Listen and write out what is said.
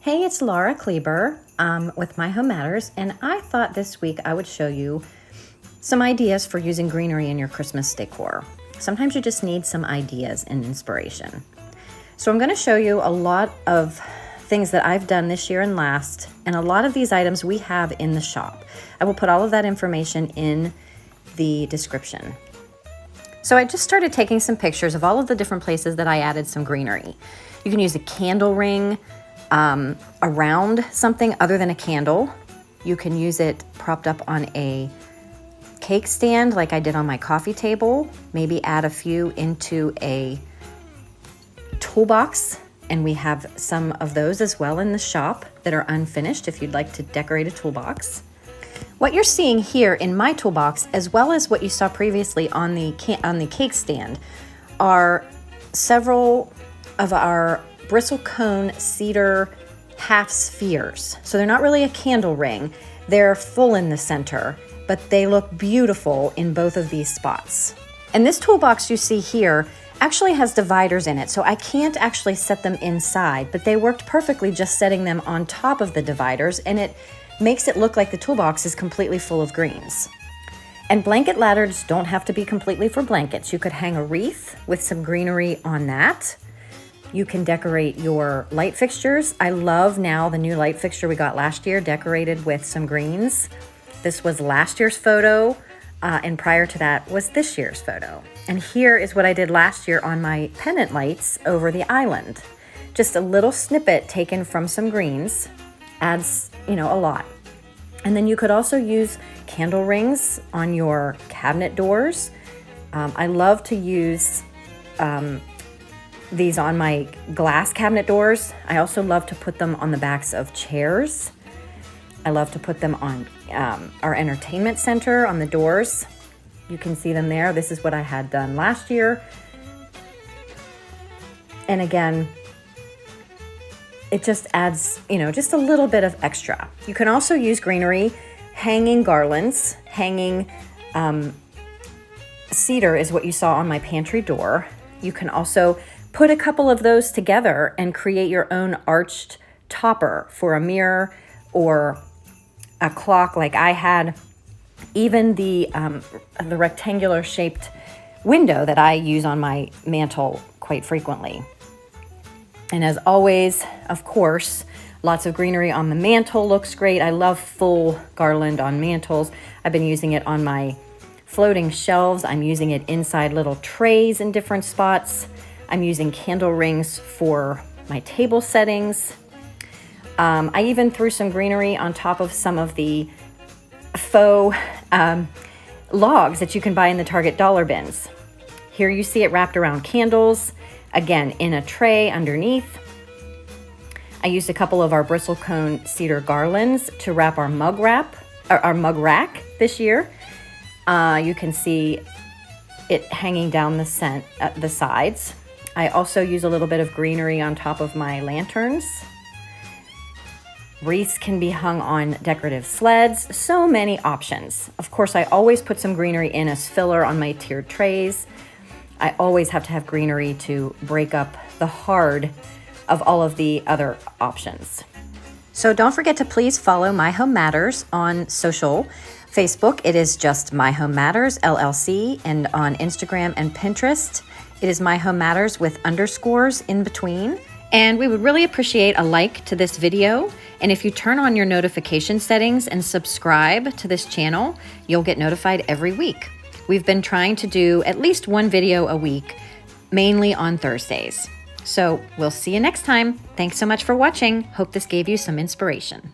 Hey, it's Laura Kleber with My Home Matters, and I thought this week I would show you some ideas for using greenery in your Christmas decor. Sometimes you just need some ideas and inspiration. So I'm going to show you a lot of things that I've done this year and last, and a lot of these items we have in the shop. I will put all of that information in the description. So I just started taking some pictures of all of the different places that I added some greenery. You can use a candle ring around something other than a candle. You can use it propped up on a cake stand like I did on my coffee table. Maybe add a few into a toolbox, and we have some of those as well in the shop that are unfinished if you'd like to decorate a toolbox. What you're seeing here in my toolbox, as well as what you saw previously on the cake stand, are several of our Bristlecone Cedar Half Spheres. So they're not really a candle ring. They're full in the center, but they look beautiful in both of these spots. And this toolbox you see here actually has dividers in it, so I can't actually set them inside, but they worked perfectly just setting them on top of the dividers, and it makes it look like the toolbox is completely full of greens. And blanket ladders don't have to be completely for blankets. You could hang a wreath with some greenery on that. You can decorate your light fixtures. I love now the new light fixture we got last year, decorated with some greens. This was last year's photo, and prior to that was this year's photo. And here is what I did last year on my pendant lights over the island. Just a little snippet taken from some greens adds, a lot. And then you could also use candle rings on your cabinet doors. I love to use these on my glass cabinet doors. I also love to put them on the backs of chairs. I love to put them on our entertainment center on the doors. You can see them there. This is what I had done last year. And again, it just adds, just a little bit of extra. You can also use greenery, hanging garlands, hanging cedar is what you saw on my pantry door. You can also put a couple of those together and create your own arched topper for a mirror or a clock like I had. Even the rectangular shaped window that I use on my mantle quite frequently. And as always, of course, lots of greenery on the mantle looks great. I love full garland on mantles. I've been using it on my floating shelves. I'm using it inside little trays in different spots. I'm using candle rings for my table settings. I even threw some greenery on top of some of the faux logs that you can buy in the Target dollar bins. Here you see it wrapped around candles, again in a tray underneath. I used a couple of our Bristlecone Cedar Garlands to wrap our mug rack this year. You can see it hanging down the sides. I also use a little bit of greenery on top of my lanterns. Wreaths can be hung on decorative sleds. So many options. Of course, I always put some greenery in as filler on my tiered trays. I always have to have greenery to break up the hard of all of the other options. So don't forget to please follow My Home Matters on social. Facebook, it is just My Home Matters LLC, and on Instagram and Pinterest, it is My Home Matters with underscores in between. And we would really appreciate a like to this video. And if you turn on your notification settings and subscribe to this channel, you'll get notified every week. We've been trying to do at least one video a week, mainly on Thursdays. So we'll see you next time. Thanks so much for watching. Hope this gave you some inspiration.